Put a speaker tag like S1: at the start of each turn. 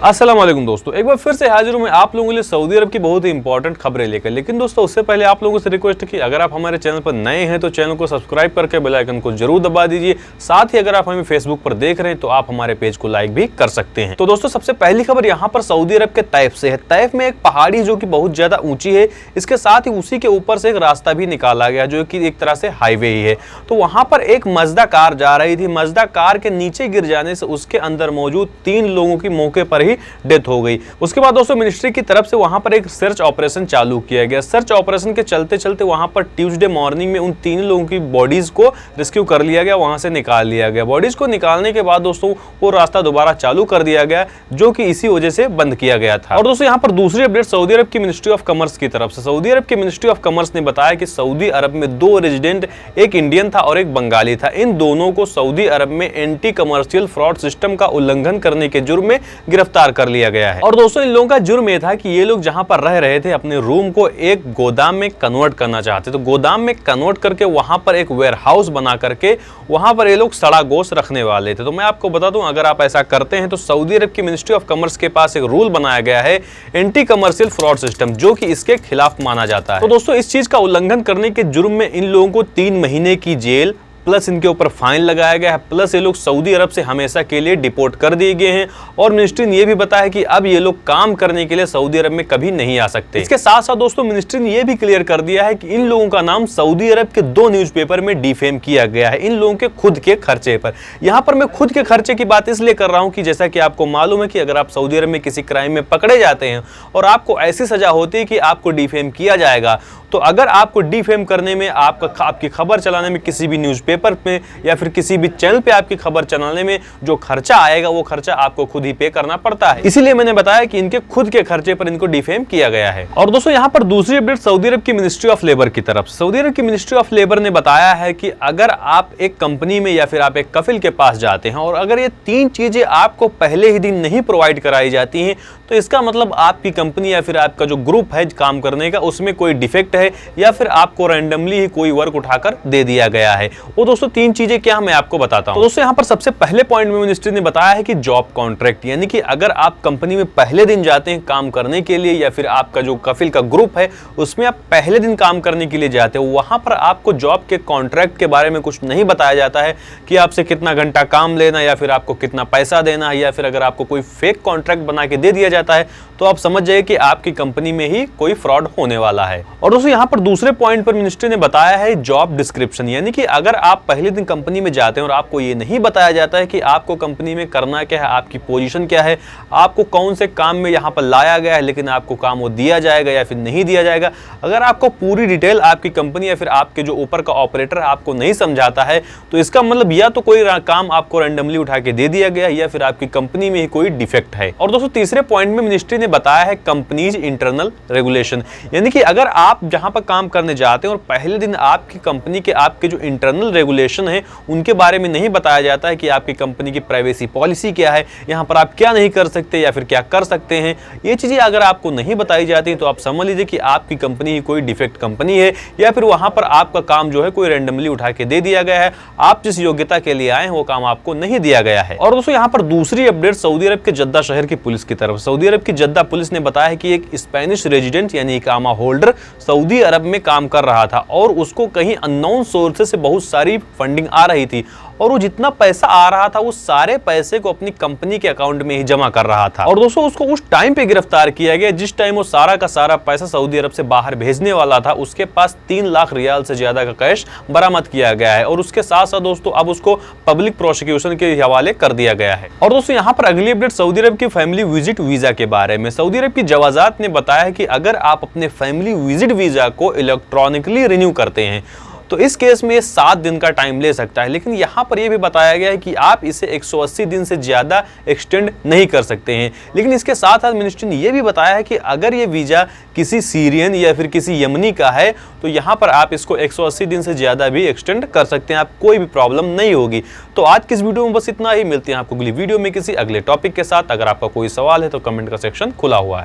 S1: अस्सलाम वालेकुम दोस्तों, एक बार फिर से हाजिर हूं मैं आप लोगों के लिए सऊदी अरब की बहुत ही इंपॉर्टेंट खबरें लेकर। लेकिन दोस्तों उससे पहले आप लोगों से रिक्वेस्ट है कि अगर आप हमारे चैनल पर नए हैं तो चैनल को सब्सक्राइब करके बेल आइकन को जरूर दबा दीजिए। साथ ही अगर आप हमें फेसबुक पर देख रहे हैं तो आप हमारे पेज को लाइक भी कर सकते हैं। तो दोस्तों सबसे पहली खबर यहाँ पर सऊदी अरब के तैफ से है। तैफ में एक पहाड़ी जो कि बहुत ज्यादा ऊंची है, इसके साथ ही उसी के ऊपर से एक रास्ता भी निकाला गया जो कि एक तरह से हाईवे ही है। तो वहां पर एक मजदा कार जा रही थी, मजदा कार के नीचे गिर जाने से उसके अंदर मौजूद 3 लोगों की मौके पर ही डेथ हो गई। उसके बाद दोस्तों मिनिस्ट्री की तरफ से वहां पर एक सर्च ऑपरेशन चालू किया गया। सर्च ऑपरेशन के चलते चलते वहां पर ट्यूसडे मॉर्निंग में उन 3 लोगों की बॉडीज को रेस्क्यू कर लिया गया, वहां से निकाल लिया गया। बॉडीज को निकालने के बाद दोस्तों वो रास्ता दोबारा चालू कर दिया गया जो कि इसी वजह से बंद किया गया था। और दोस्तों यहां पर दूसरी अपडेट सऊदी अरब की मिनिस्ट्री ऑफ कॉमर्स की तरफ से। सऊदी अरब की मिनिस्ट्री ऑफ कॉमर्स ने बताया कि सऊदी अरब में 2 रेजिडेंट, एक इंडियन था और एक बंगाली था, इन दोनों को सऊदी अरब में एंटी कमर्शियल फ्रॉड सिस्टम का उल्लंघन करने के जुर्म में गिरफ्तार कर लिया गया है। और दोस्तों इन लोगों का जुर्म यह था कि ये लोग जहां पर रह रहे थे अपने रूम को एक गोदाम में कन्वर्ट करना चाहते। तो गोदाम में कन्वर्ट करके वहां पर एक वेयर हाउस बना करके वहां पर ये लोग सड़ा गोश्त रखने वाले थे। तो मैं आपको बता दूं, अगर आप ऐसा करते हैं तो सऊदी अरब की मिनिस्ट्री ऑफ कॉमर्स के पास एक रूल बनाया गया है एंटी कमर्शियल फ्रॉड सिस्टम, जो कि इसके खिलाफ माना जाता है। तो दोस्तों इस चीज का उल्लंघन करने के जुर्म में इन लोगों को 3 महीने की जेल प्लस इनके ऊपर फाइन लगाया गया है, प्लस ये लोग सऊदी अरब से हमेशा के लिए डिपोर्ट कर दिए गए हैं। और मिनिस्ट्री ने यह भी बताया कि अब ये लोग काम करने के लिए सऊदी अरब में कभी नहीं आ सकते। इसके साथ साथ दोस्तों मिनिस्ट्री ने यह भी क्लियर कर दिया है कि इन लोगों का नाम सऊदी अरब के 2 न्यूज़पेपर में डिफेम किया गया है, इन लोगों के खुद के खर्चे पर। यहां पर मैं खुद के खर्चे की बात इसलिए कर रहा हूं कि जैसा कि आपको मालूम है कि अगर आप सऊदी अरब में किसी क्राइम में पकड़े जाते हैं और आपको ऐसी सजा होती है कि आपको डिफेम किया जाएगा, तो अगर आपको डिफेम करने में आपकी खबर चलाने में किसी भी न्यूज़पेपर में या फिर किसी भी चैनल पे आपकी खबर चलाने में जो खर्चा आएगा वो खर्चा आपको खुद ही पे करना पड़ता है। इसीलिए मैंने बताया कि इनके खुद के खर्चे पर इनको डिफेम किया गया है। और दोस्तों यहाँ पर दूसरी अपडेट सऊदी अरब की मिनिस्ट्री ऑफ लेबर की तरफ। सऊदी अरब की मिनिस्ट्री ऑफ लेबर ने बताया है कि अगर आप एक कंपनी में या फिर आप एक कफिल के पास जाते हैं और अगर ये 3 चीजें आपको पहले ही दिन नहीं प्रोवाइड कराई जाती हैं तो इसका मतलब आपकी कंपनी या फिर आपका जो ग्रुप है काम करने का उसमें कोई डिफेक्ट है या फिर आपको रैंडमली ही कोई वर्क उठाकर दे दिया गया है। वो दोस्तों 3 चीजें क्या मैं आपको बताता हूं। तो दोस्तों यहाँ पर सबसे पहले पॉइंट में मिनिस्ट्री ने बताया है कि जॉब कॉन्ट्रैक्ट, यानी कि अगर आप कंपनी में पहले दिन जाते हैं काम करने के लिए या फिर आपका जो कफिल का ग्रुप है उसमें आप पहले दिन काम करने के लिए जाते हो, वहां पर आपको जॉब के कॉन्ट्रैक्ट के बारे में कुछ नहीं बताया जाता है कि आपसे कितना घंटा काम लेना या फिर आपको कितना पैसा देना है, या फिर अगर आपको कोई फेक कॉन्ट्रैक्ट बना के दे दिया जाता है तो आप समझ जाइए कि आपकी कंपनी में ही कोई फ्रॉड होने वाला है। और दोस्तों यहाँ पर दूसरे पॉइंट पर मिनिस्ट्री ने बताया है जॉब डिस्क्रिप्शन, यानी कि अगर आप पहले दिन कंपनी में जाते हैं और आपको ये नहीं बताया जाता है कि आपको कंपनी में करना क्या है, आपकी पोजीशन क्या है, आपको कौन से काम में यहाँ पर लाया गया है, लेकिन आपको काम वो दिया जाएगा या फिर नहीं दिया जाएगा, अगर आपको पूरी डिटेल आपकी कंपनी या फिर आपके जो ऊपर का ऑपरेटर आपको नहीं समझाता है तो इसका मतलब या तो कोई काम आपको रैंडमली उठा के दे दिया गया या फिर आपकी कंपनी में ही कोई डिफेक्ट है। और दोस्तों तीसरे पॉइंट में मिनिस्ट्री ने बताया है कंपनीज इंटरनल रेगुलेशन, यानी कि अगर आप जहां पर काम करने जाते हैं और पहले दिन आपकी कंपनी के आपके जो इंटरनल रेगुलेशन है उनके बारे में नहीं बताया जाता है कि आपकी कंपनी की प्राइवेसी पॉलिसी क्या है, यहां पर आप क्या नहीं कर सकते या फिर क्या कर सकते हैं, ये चीजें अगर आपको नहीं बताई जाती तो आप समझ लीजिए कि आपकी कंपनी ही कोई डिफेक्ट कंपनी है या फिर वहां पर आपका काम जो है कोई रैंडमली उठा के दे दिया गया है, आप जिस योग्यता के लिए आए हैं वो काम आपको नहीं दिया गया है। और दोस्तों यहाँ पर दूसरी अपडेट सऊदी अरब के जद्दा शहर की पुलिस की तरफ। सऊदी अरब की जद्दा पुलिस ने बताया है कि एक स्पेनिश रेजिडेंट यानी इकामा होल्डर सऊदी अरब में काम कर रहा था और उसको कहीं अननोन सोर्सेस से बहुत सारी फंडिंग आ रही थी और वो जितना पैसा आ रहा था वो सारे पैसे को अपनी कंपनी के अकाउंट में ही जमा कर रहा था। और दोस्तों उसको उस टाइम पे गिरफ्तार किया गया जिस टाइम वो सारा का सारा पैसा सऊदी अरब से बाहर भेजने वाला था। उसके पास 3 लाख रियाल से ज्यादा का कैश बरामद किया गया है और उसके साथ साथ दोस्तों अब उसको पब्लिक प्रोसिक्यूशन के हवाले कर दिया गया है। और दोस्तों यहाँ पर अगली अपडेट सऊदी अरब की फैमिली विजिट वीजा के बारे में। सऊदी अरब की जवाजात ने बताया है कि अगर आप अपने फैमिली विजिट वीजा को इलेक्ट्रॉनिकली रिन्यू करते हैं तो इस केस में 7 दिन का टाइम ले सकता है, लेकिन यहां पर यह भी बताया गया है कि आप इसे 180 दिन से ज्यादा एक्सटेंड नहीं कर सकते हैं। लेकिन इसके साथ साथ मिनिस्ट्री ने यह भी बताया है कि अगर ये वीजा किसी सीरियन या फिर किसी यमनी का है तो यहां पर आप इसको 180 दिन से ज्यादा भी एक्सटेंड कर सकते हैं, आप कोई भी प्रॉब्लम नहीं होगी। तो आज की इस वीडियो में बस इतना ही, मिलते हैं आपको अगली वीडियो में किसी अगले टॉपिक के साथ। अगर आपका कोई सवाल है तो कमेंट का सेक्शन खुला हुआ है।